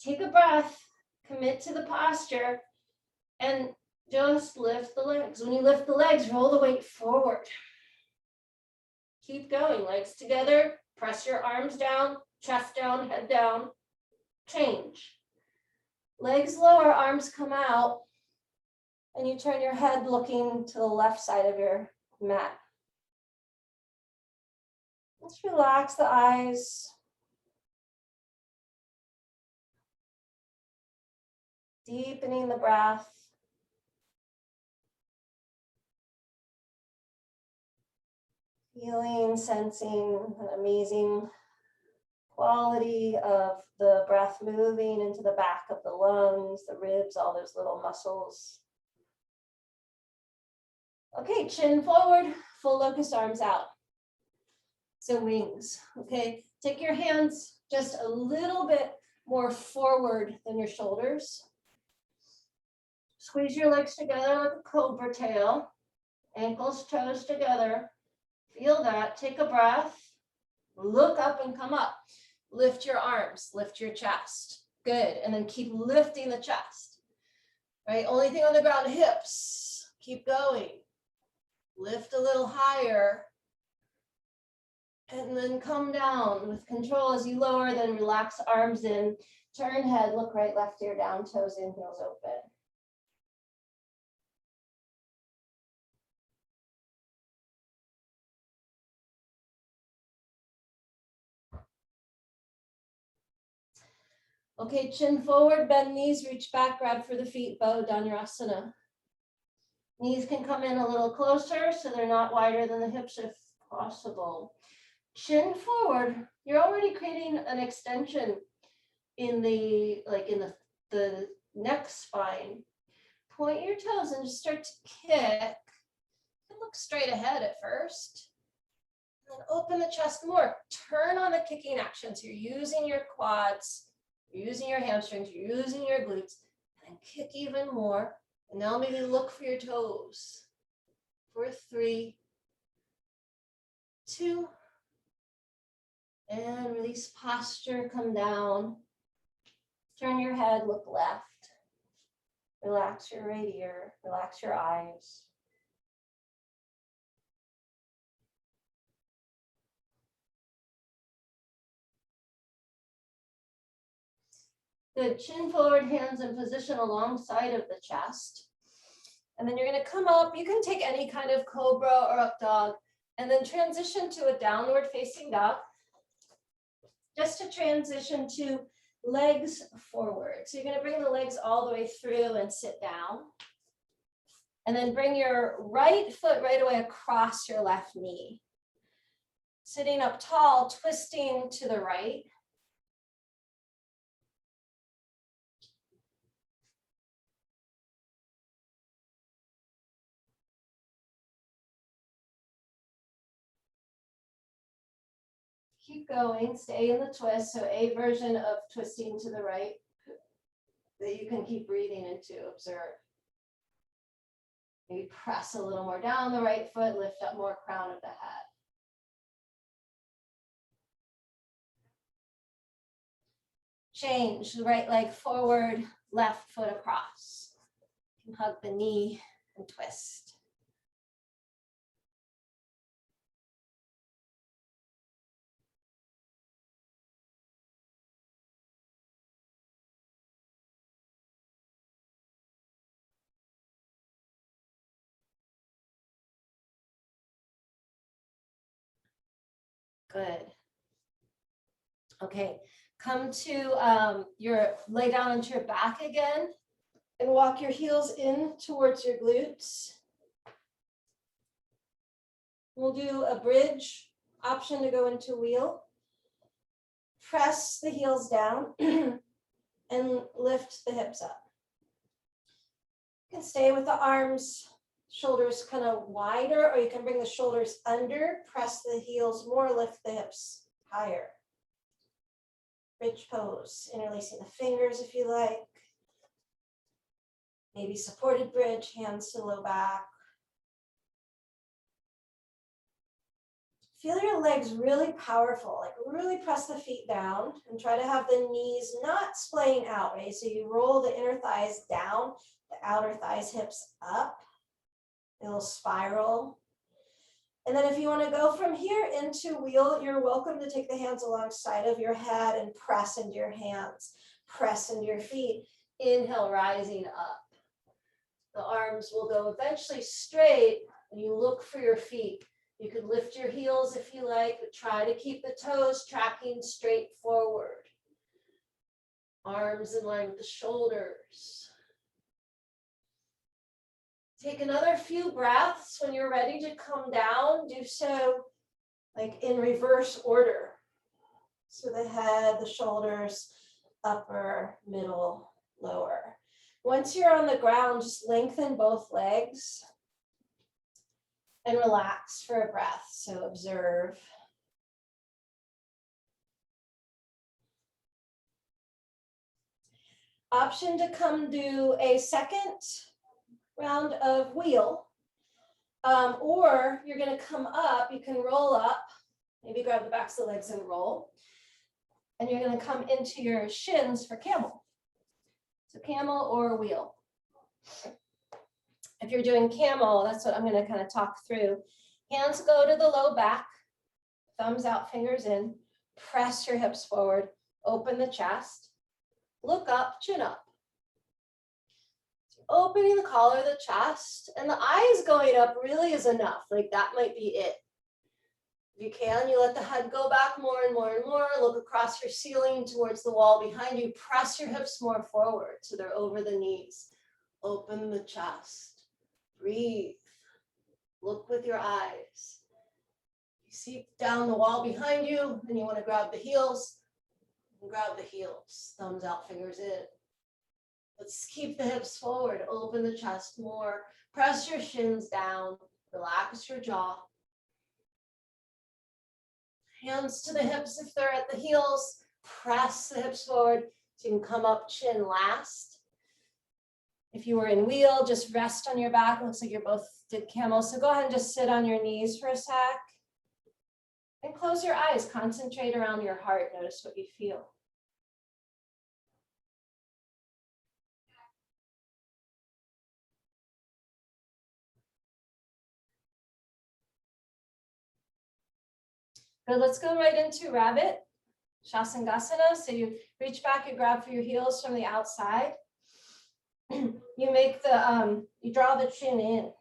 Take a breath, commit to the posture, and just lift the legs. When you lift the legs, roll the weight forward. Keep going, legs together, press your arms down, chest down, head down, change. Legs lower, arms come out, and you turn your head looking to the left side of your mat. Just relax the eyes. Deepening the breath. Feeling, sensing an amazing quality of the breath moving into the back of the lungs, the ribs, all those little muscles. Okay, chin forward, full locust arms out. So wings, okay? Take your hands just a little bit more forward than your shoulders. Squeeze your legs together like a cobra tail. Ankles, toes together. Feel that. Take a breath. Look up and come up. Lift your arms. Lift your chest. Good. And then keep lifting the chest. Right? Only thing on the ground, hips. Keep going. Lift a little higher. And then come down with control as you lower. Then relax arms in. Turn head. Look right, left ear down. Toes in, heels open. Okay, chin forward, bend knees, reach back, grab for the feet, bow, Dhanurasana. Knees can come in a little closer so they're not wider than the hips if possible. Chin forward, you're already creating an extension in the neck spine. Point your toes and just start to kick. And look straight ahead at first. And then open the chest more. Turn on the kicking action. So you're using your quads. You're using your hamstrings, you're using your glutes, and kick even more. And now maybe look for your toes. For 3, 2, and release posture, come down. Turn your head, look left. Relax your right ear, relax your eyes. Good, chin forward, hands in position alongside of the chest. And then you're gonna come up, you can take any kind of cobra or up dog, and then transition to a downward facing dog. Just to transition to legs forward. So you're gonna bring the legs all the way through and sit down. And then bring your right foot right away across your left knee. Sitting up tall, twisting to the right. Keep going, stay in the twist. So a version of twisting to the right that you can keep breathing into, observe. Maybe press a little more down the right foot, lift up more crown of the head. Change, the right leg forward, left foot across. You can hug the knee and twist. Good. Okay, come to lay down onto your back again and walk your heels in towards your glutes. We'll do a bridge option to go into wheel. Press the heels down and lift the hips up. You can stay with the arms, shoulders kind of wider, or you can bring the shoulders under, press the heels more, lift the hips higher. Bridge pose, interlacing the fingers if you like. Maybe supported bridge, hands to low back. Feel your legs really powerful, like really press the feet down and try to have the knees not splaying out, right? So you roll the inner thighs down, the outer thighs, hips up, a little spiral. And then if you want to go from here into wheel, you're welcome to take the hands alongside of your head and press into your hands, press into your feet. Inhale, rising up. The arms will go eventually straight, and you look for your feet. You can lift your heels if you like, but try to keep the toes tracking straight forward. Arms in line with the shoulders. Take another few breaths. When you're ready to come down, do so like in reverse order. So the head, the shoulders, upper, middle, lower. Once you're on the ground, just lengthen both legs and relax for a breath. So observe. Option to come do a second round of wheel, or you're going to come up. You can roll up, maybe grab the backs of the legs and roll, and you're going to come into your shins for camel. So camel or wheel. If you're doing camel, that's what I'm going to kind of talk through. Hands go to the low back, thumbs out, fingers in, press your hips forward, open the chest, look up, chin up. Opening the collar of the chest, and the eyes going up really is enough. Like that might be it. If you can, you let the head go back more and more and more. Look across your ceiling towards the wall behind you. Press your hips more forward so they're over the knees. Open the chest. Breathe. Look with your eyes. You see down the wall behind you, and you want to grab the heels. Grab the heels. Thumbs out, fingers in. Let's keep the hips forward, open the chest more, press your shins down, relax your jaw. Hands to the hips if they're at the heels, press the hips forward so you can come up chin last. If you were in wheel, just rest on your back. It looks like you both did camel, so go ahead and just sit on your knees for a sec. And close your eyes, concentrate around your heart, notice what you feel. Good, let's go right into rabbit, Shasangasana. So you reach back and grab for your heels from the outside. You make the, you draw the chin in.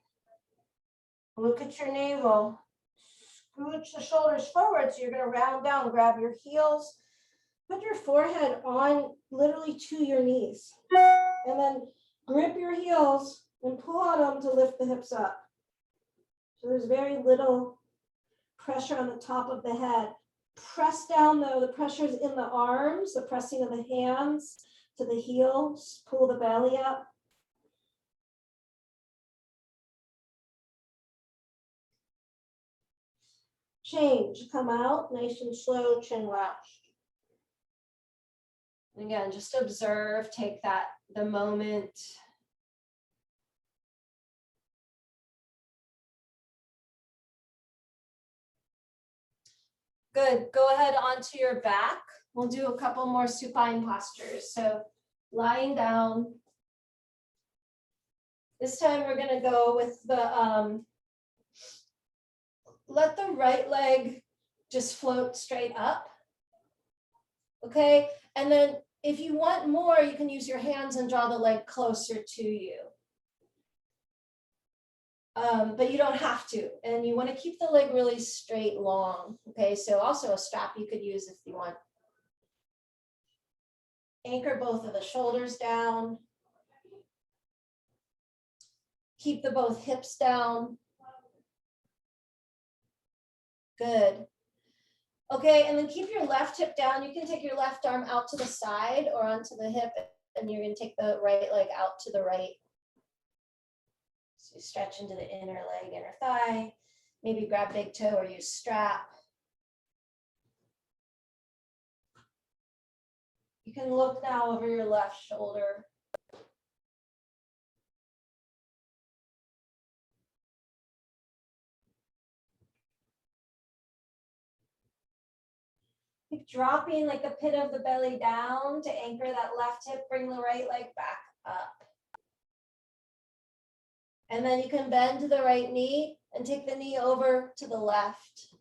Look at your navel. Scooch the shoulders forward. So you're gonna round down, grab your heels, put your forehead on literally to your knees. And then grip your heels and pull on them to lift the hips up. So there's very little pressure on the top of the head. Press down though, the pressure is in the arms, the pressing of the hands to the heels, pull the belly up. Change, come out, nice and slow, chin lashed. Again, just observe, take that, the moment. Good, go ahead onto your back. We'll do a couple more supine postures. So lying down. This time we're gonna go with the, let the right leg just float straight up. Okay, and then if you want more, you can use your hands and draw the leg closer to you. But you don't have to, and you want to keep the leg really straight, long. Okay, so also a strap you could use if you want. Anchor both of the shoulders down. Keep the both hips down. Good. Okay, and then keep your left hip down. You can take your left arm out to the side or onto the hip, and you're going to take the right leg out to the right. So you stretch into the inner leg, inner thigh. Maybe grab big toe or use strap. You can look now over your left shoulder. Keep dropping like the pit of the belly down to anchor that left hip. Bring the right leg back up. And then you can bend to the right knee and take the knee over to the left.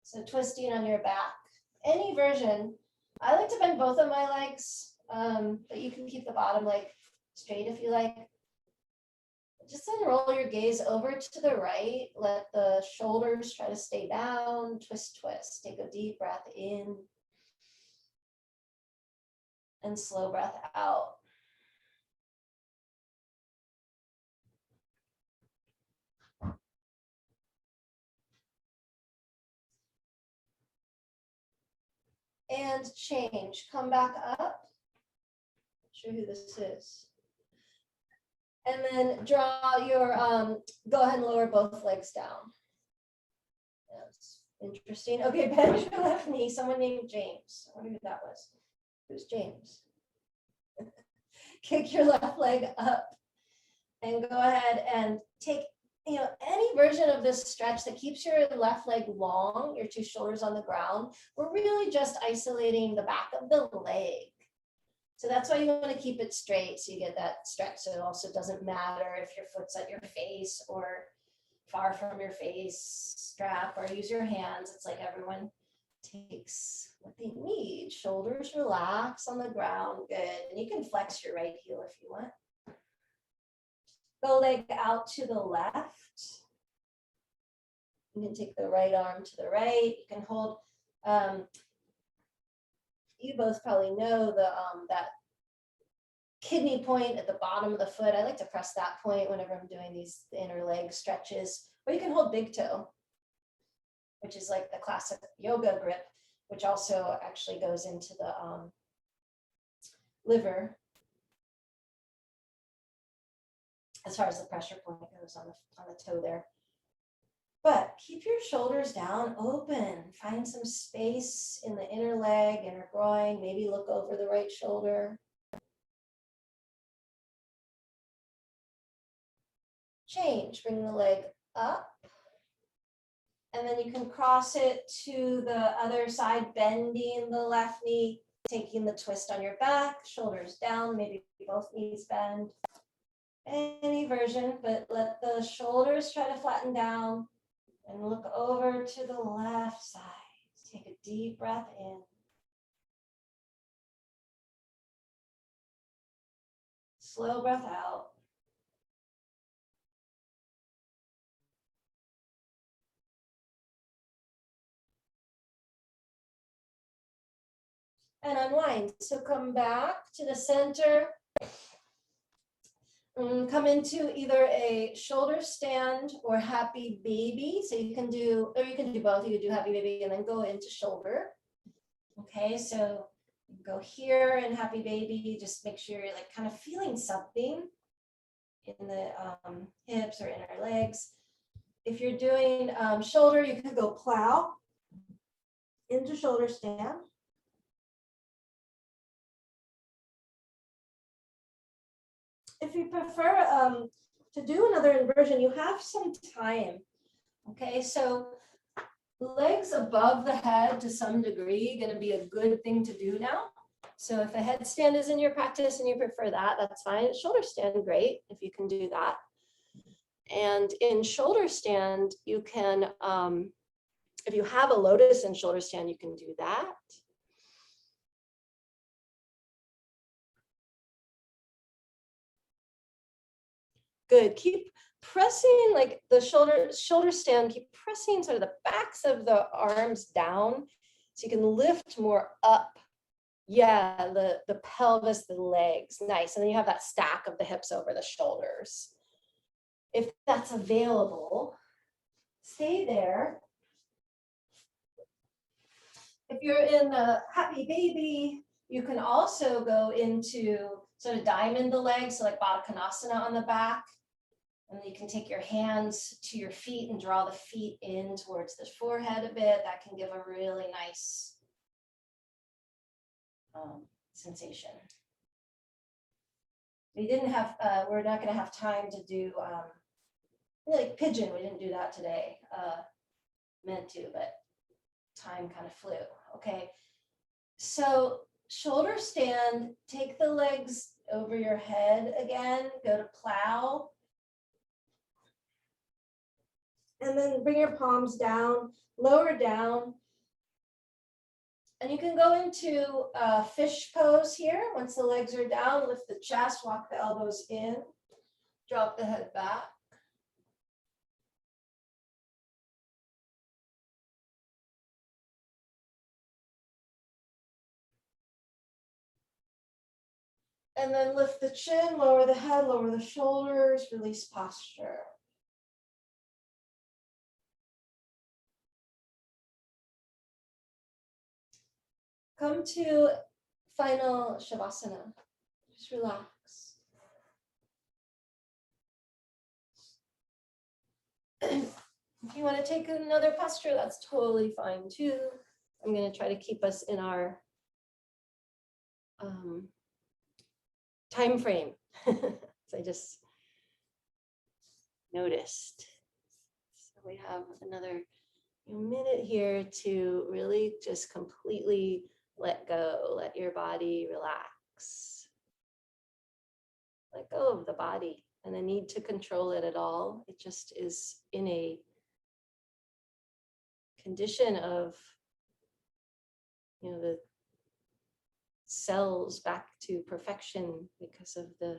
So twisting on your back. Any version. I like to bend both of my legs, but you can keep the bottom leg straight if you like. Just then roll your gaze over to the right. Let the shoulders try to stay down. Twist, twist. Take a deep breath in. And slow breath out. And change. Come back up. Not sure who this is. And then draw your, go ahead and lower both legs down. That's interesting. Okay, bend your left knee. Someone named James. I wonder who that was. Who's James? Kick your left leg up and go ahead and take, any version of this stretch that keeps your left leg long, your two shoulders on the ground. We're really just isolating the back of the leg. So that's why you want to keep it straight so you get that stretch. So it also doesn't matter if your foot's at your face or far from your face, strap, or use your hands. It's like everyone takes what they need. Shoulders relax on the ground. Good. And you can flex your right heel if you want. Go leg out to the left. You can take the right arm to the right. You can hold, you both probably know that kidney point at the bottom of the foot. I like to press that point whenever I'm doing these inner leg stretches. Or you can hold big toe, which is like the classic yoga grip, which also actually goes into the liver as far as the pressure point goes on the toe there. But keep your shoulders down, open. Find some space in the inner leg, inner groin. Maybe look over the right shoulder. Change, bring the leg up. And then you can cross it to the other side, bending the left knee, taking the twist on your back, shoulders down, maybe both knees bend. Any version, but let the shoulders try to flatten down and look over to the left side. Take a deep breath in. Slow breath out. And unwind. So come back to the center. Come into either a shoulder stand or happy baby. So you can do, or you can do both. You can do happy baby and then go into shoulder. Okay, so go here in happy baby. Just make sure you're like kind of feeling something in the hips or inner legs. If you're doing shoulder, you can go plow into shoulder stand. If you prefer to do another inversion, you have some time. Okay, so legs above the head to some degree, going to be a good thing to do now. So if a headstand is in your practice and you prefer that, that's fine. Shoulder stand, great, if you can do that. And in shoulder stand, you can, if you have a lotus in shoulder stand, you can do that. Good. Keep pressing like the shoulder stand, keep pressing sort of the backs of the arms down so you can lift more up. Yeah, the pelvis, the legs. Nice. And then you have that stack of the hips over the shoulders. If that's available, stay there. If you're in a happy baby, you can also go into sort of diamond the legs, so like Baddha Konasana on the back. And then you can take your hands to your feet and draw the feet in towards the forehead a bit. That can give a really nice sensation. We didn't have, we're not going to have time to do like pigeon. We didn't do that today. Meant to, but time kind of flew. Okay. So shoulder stand, take the legs over your head again, go to plow. And then bring your palms down, lower down. And you can go into a fish pose here. Once the legs are down, lift the chest, walk the elbows in, drop the head back. And then lift the chin, lower the head, lower the shoulders, release posture. Come to final Shavasana. Just relax. If you want to take another posture, that's totally fine too. I'm going to try to keep us in our time frame. So I just noticed. So we have another minute here to really just completely let go, let your body relax. Let go of the body and the need to control it at all. It just is in a condition of, the cells back to perfection because of the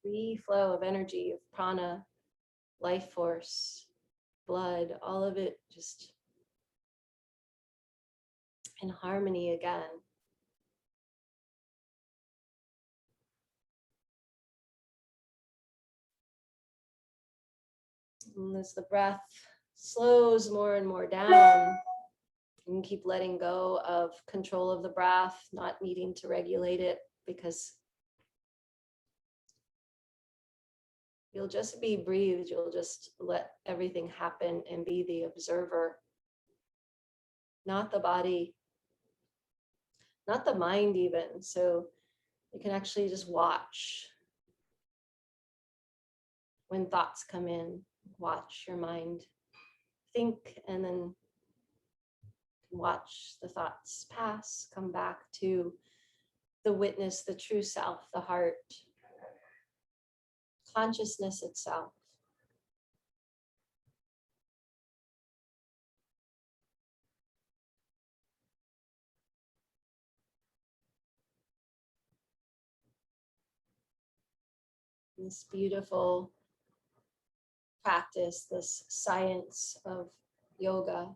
free flow of energy, of prana, life force, blood, all of it just in harmony again. And as the breath slows more and more down, you can keep letting go of control of the breath, not needing to regulate it, because you'll just be breathed. You'll just let everything happen and be the observer, not the body, not the mind even. So you can actually just watch when thoughts come in, watch your mind think, and then watch the thoughts pass, come back to the witness, the true self, the heart, consciousness itself. This beautiful practice, this science of yoga.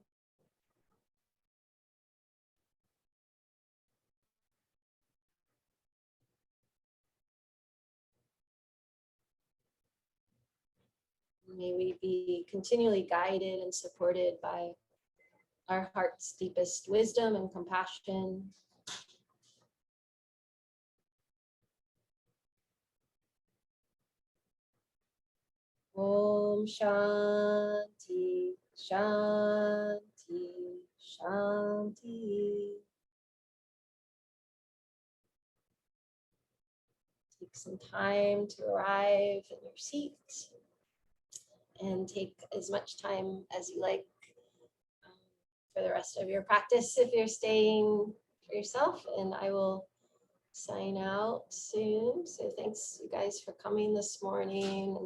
May we be continually guided and supported by our heart's deepest wisdom and compassion. Om Shanti, Shanti, Shanti. Take some time to arrive in your seat and take as much time as you like for the rest of your practice if you're staying for yourself, and I will sign out soon. So thanks you guys for coming this morning.